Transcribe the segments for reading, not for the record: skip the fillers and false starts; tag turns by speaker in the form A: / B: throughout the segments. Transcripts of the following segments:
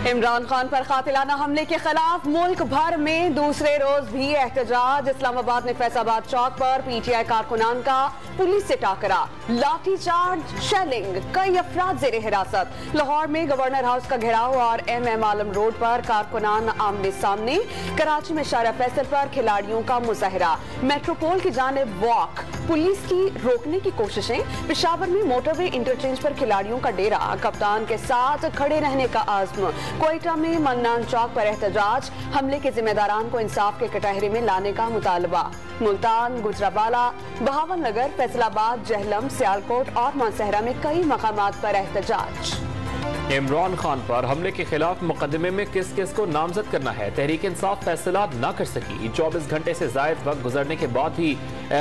A: इमरान खान पर कातिलाना हमले के खिलाफ मुल्क भर में दूसरे रोज भी एहतजाज। इस्लामाबाद में फैसलाबाद चौक पर पीटीआई कारकुनान का पुलिस से टाकरा, लाठीचार्ज, शेलिंग, कई अफराद जेर हिरासत। लाहौर में गवर्नर हाउस का घेराव और MM आलम रोड पर कारकुनान आमने सामने। कराची में शारा फैसल पर खिलाड़ियों का मुजाहरा, मेट्रोपोल की जानिब वॉक, पुलिस की रोकने की कोशिशें। पेशावर में मोटरवे इंटरचेंज पर खिलाड़ियों का डेरा, कप्तान के साथ खड़े रहने का आज़म। कोयटा में मन्नान चौक पर एहतजाज, हमले के जिम्मेदारान को इंसाफ के कटहरे में लाने का मुतालबा। मुल्तान, गुजरावाला, बहावलनगर, फैसलाबाद, जहलम, सियालकोट और मानसहरा में कई मकामात पर एहतजाज।
B: इमरान खान पर हमले के खिलाफ मुकदमे में किस किस को नामजद करना है, तहरीक इंसाफ फैसला न कर सकी। 24 घंटे से जायद वक्त गुजरने के बाद भी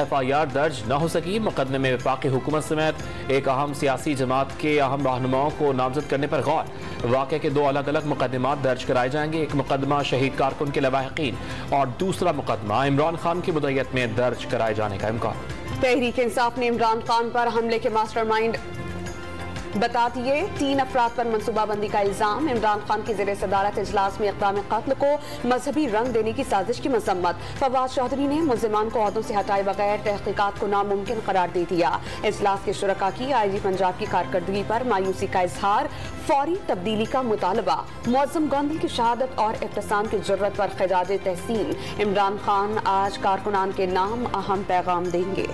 B: FIR दर्ज न हो सकी। मुकदमे में वफाकी हुकूमत समेत एक अहम सियासी जमात के अहम रहनुमाओं को नामजद करने पर गौर। वाक़े के 2 अलग अलग मुकदमात दर्ज कराए जाएंगे। एक मुकदमा शहीद कारकुन के लवाहिकीन और दूसरा मुकदमा इमरान खान की मुद्दत में दर्ज कराए जाने का इम्कान।
A: तहरीक इंसाफ ने इमरान खान पर हमले के मास्टरमाइंड बता दिए। 3 अफराद पर मनसूबाबंदी का इल्जाम। इमरान खान की ज़ेरे सदारत इजलास में इक़दाम क़त्ल को मजहबी रंग देने की साजिश की मजम्मत। फवाद चौधरी ने मुल्ज़िमान को ओहदों से हटाए बगैर तहक़ीक़ात को नामुमकिन करार दे दिया। इजलास के शुरका की IG पंजाब की कारकर्दगी पर मायूसी का इजहार, फौरी तब्दीली का मुतालबा। मुअज़्ज़म गोंदल की शहादत और इब्तिसाम की ज़रूरत पर ख़िराज तहसीन। इमरान खान आज कारकुनान के नाम अहम पैगाम देंगे।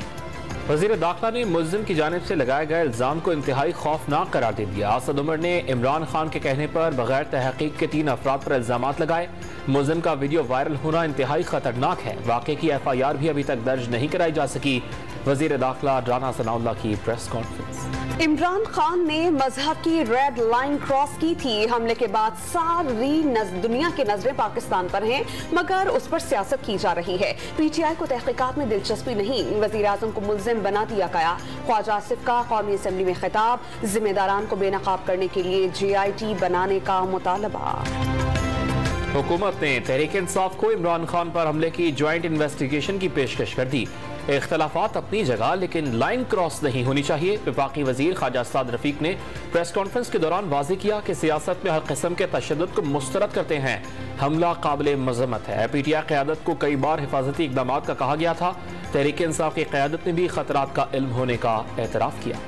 B: वज़ीर दाखिला ने मुल्ज़िम की जानिब से लगाए गए इल्ज़ाम को इंतहाई खौफनाक करार दे दिया। असद उमर ने इमरान खान के कहने पर बगैर तहक़ीक़ के 3 अफराद पर इल्ज़ामात लगाए। मुल्ज़िम का वीडियो वायरल होना इंतहाई खतरनाक है। वाक़े की FIR भी अभी तक दर्ज नहीं कराई जा सकी। वज़ीर दाखिला राना सनाउल्लाह की प्रेस कॉन्फ्रेंस।
A: इमरान खान ने मजहब की रेड लाइन क्रॉस की थी। हमले के बाद सारी दुनिया की नजरें पाकिस्तान पर हैं, मगर उस पर सियासत की जा रही है। PTI को तहक़ीक़ात में दिलचस्पी नहीं। वज़ीर आज़म को मुल्ज़िम बना दिया गया। ख्वाजा आसिफ का कौमी असम्बली में खिताब, जिम्मेदारान को बेनकाब करने के लिए JIT बनाने का मुतालबा।
B: हुकूमत ने तहरीक इंसाफ को इमरान खान पर हमले की ज्वाइंट इन्वेस्टिगेशन की पेशकश कर दी। इख्तलाफात अपनी जगह, लेकिन लाइन क्रॉस नहीं होनी चाहिए। वफाकी वजीर ख्वाजा साद रफीक ने प्रेस कॉन्फ्रेंस के दौरान वाज़ेह किया कि सियासत में हर किस्म के तशद्दुद को मुस्तरद करते हैं। हमला काबिल मज़म्मत है। PTI क़यादत को कई बार हिफाजती इक़दामात का कहा गया था। तहरीक इंसाफ की क़यादत ने भी खतरात का इल्म होने का एतराफ़ किया।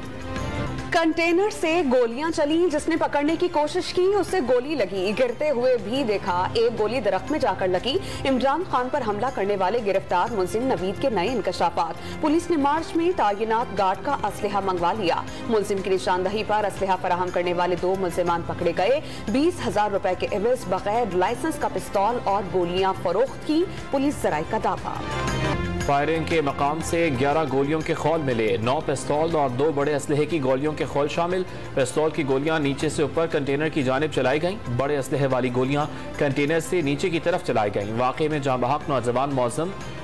A: कंटेनर से गोलियां चली, जिसने पकड़ने की कोशिश की उसे गोली लगी। गिरते हुए भी देखा, एक गोली दरख्त में जाकर लगी। इमरान खान पर हमला करने वाले गिरफ्तार मुल्जिम नवीद के नए इंकशाफात। पुलिस ने मार्च में तैनात गार्ड का असलहा मंगवा लिया। मुल्जिम की निशानदही पर असलहा फराहम करने वाले 2 मुल्जिमान पकड़े गए। 20,000 रुपए के एवज बगैर लाइसेंस का पिस्तौल और गोलियां फरोख्त की, पुलिस जराये का दावा।
B: फायरिंग के मकाम से 11 गोलियों के खौल मिले। 9 पिस्तौल और 2 बड़े असलहे की गोलियों के खौल शामिल। पिस्तौल की गोलियां नीचे से ऊपर कंटेनर की जानिब चलाई गईं। बड़े असलहे वाली गोलियां कंटेनर से नीचे की तरफ चलाई गईं। वाकई में जांबहक नौजवान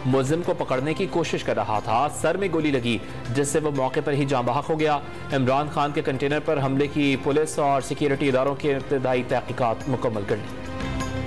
B: मुल्जिम को पकड़ने की कोशिश कर रहा था। सर में गोली लगी, जिससे वो मौके पर ही जांबहक हो गया। इमरान खान के कंटेनर पर हमले की पुलिस और सिक्योरिटी इदारों की इब्तदाई तहकीकात मुकम्मल कर ली।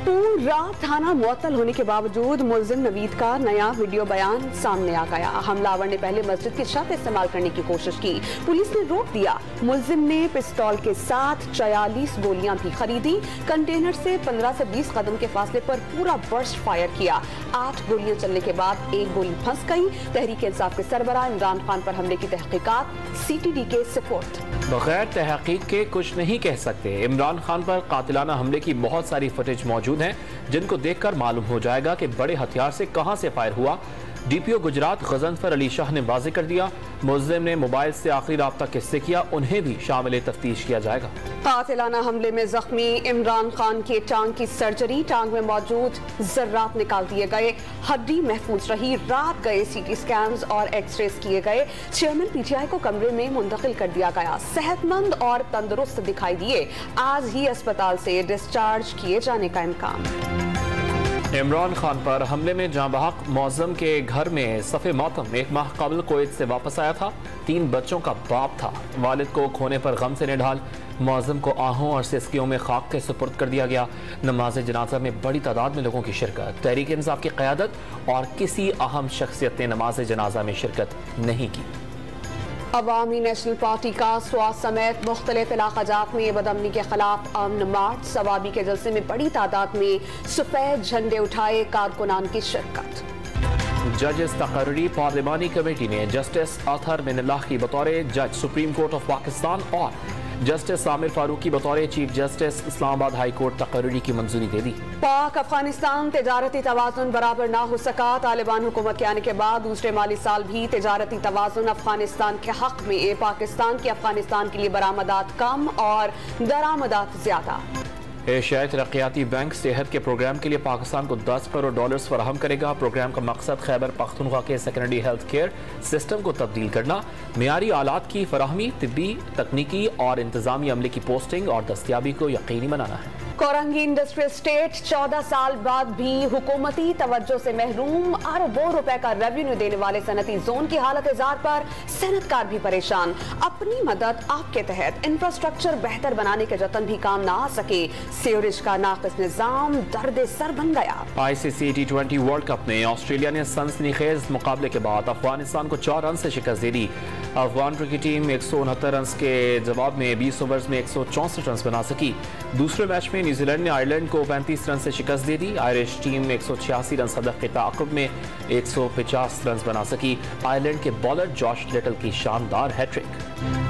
A: पूरा थाना मुअत्तल होने के बावजूद मुल्जिम नवीद का नया वीडियो बयान सामने आ गया। हमलावर ने पहले मस्जिद की छत इस्तेमाल करने की कोशिश की, पुलिस ने रोक दिया। मुल्जिम ने पिस्तौल के साथ 44 गोलियां भी खरीदी। कंटेनर से 15 से 20 कदम के फासले पर पूरा बर्स्ट फायर किया। 8 गोलियां चलने के बाद एक गोली फंस गई। तहरीक इंसाफ के सरबराह इमरान खान पर हमले की तहकीकात CTD के सपोर्ट।
B: बगैर तहकीक के कुछ नहीं कह सकते। इमरान खान पर कातिलाना हमले की बहुत सारी फुटेज मौजूद हैं, जिनको देखकर मालूम हो जाएगा कि बड़े हथियार से कहां से फायर हुआ। DPO गुजरात गजनफर अली शाह ने वाज़ेह कर दिया, मुल्जिम ने मोबाइल से आखिरी राब्ता किससे किया, उन्हें भी शामिल तफ्तीश किया जाएगा।
A: कातिलाना हमले में जख्मी इमरान खान के टांग की सर्जरी, टांग में मौजूद जर्रात निकाल दिए गए, हड्डी महफूज रही। रात गए CT स्कैन्स और एक्सरेज किए गए। चेयरमैन PTI को कमरे में मुंतकिल कर दिया गया। सेहतमंद और तंदुरुस्त दिखाई दिए। आज ही अस्पताल से डिस्चार्ज किए जाने का इम्कान।
B: इमरान खान पर हमले में जांबहक मौज़म के घर में सफ़े मातम 1 माह कबल कुवैत से वापस आया था। 3 बच्चों का बाप था। वालिद को खोने पर गम से निढाल मौज़म को आहों और सिसकियों में खाक के सुपुर्द कर दिया गया। नमाज जनाजा में बड़ी तादाद में लोगों की शिरकत। तहरीक इंसाफ की क़यादत और किसी अहम शख्सियत ने नमाज जनाजा में शिरकत नहीं की।
A: अवामी नेशनल पार्टी का स्वात समेत मुख्तलिफ इलाक़ाजात में बदअमनी के खिलाफ अमन मार्च। सवाबी के जलसे में बड़ी तादाद में सफेद झंडे उठाए कारकुनान की शिरकत।
B: जजेस तकर्री पार्लिमानी कमेटी ने जस्टिस अतहर मिनल्लाह की बतौर जज सुप्रीम कोर्ट ऑफ पाकिस्तान और जस्टिस आमिर फारूक की बतौर chief justice Islamabad high court तकर्री की मंजूरी दे दी।
A: पाक अफगानिस्तान तजारती तवाज़ुन बराबर ना हो सका। तालिबान हुकूमत के आने के बाद दूसरे माली साल भी तजारती तवाज़ुन अफगानिस्तान के हक में। पाकिस्तान की अफगानिस्तान के लिए बरामदात कम और दरामदात ज्यादा।
B: एशियाई तरक्याती बैंक सेहत के प्रोग्राम के लिए पाकिस्तान को $10 करोड़ फराहम करेगा। प्रोग्राम का मकसद खैबर पख्तूनख्वा के सेकेंडरी हेल्थ केयर सिस्टम को तब्दील करना, मियारी आलात की फराहमी, तिब्बी, तकनीकी और इंतजामी अमले की पोस्टिंग और दस्तियाबी को यकीनी बनाना है।
A: कोरंगी इंडस्ट्रियल स्टेट 14 साल बाद भी हुकूमती तवज्जो से महरूम। अरबों रुपए का रेवेन्यू देने वाले सनती जोन की हालत इजार पर सनतकार भी परेशान। अपनी मदद आपके तहत इंफ्रास्ट्रक्चर बेहतर बनाने के जतन भी काम ना आ सके। सीवरेज का नाकिस निजाम दर्द सर बन गया।
B: ICC T20 वर्ल्ड कप में ऑस्ट्रेलिया ने सनसनीखेज मुकाबले के बाद अफगानिस्तान को 4 रन से शिकस्त दे दी। अफगान क्रिकेट टीम 169 रन के जवाब में 20 ओवर्स में 164 रन बना सकी। दूसरे मैच में न्यूजीलैंड ने आयरलैंड को 35 रन से शिकस्त दे दी। आयरिश टीम 186 रन हदफ के ताक़ुब में 150 रन बना सकी। आयरलैंड के बॉलर जॉश लिटल की शानदार हैट्रिक।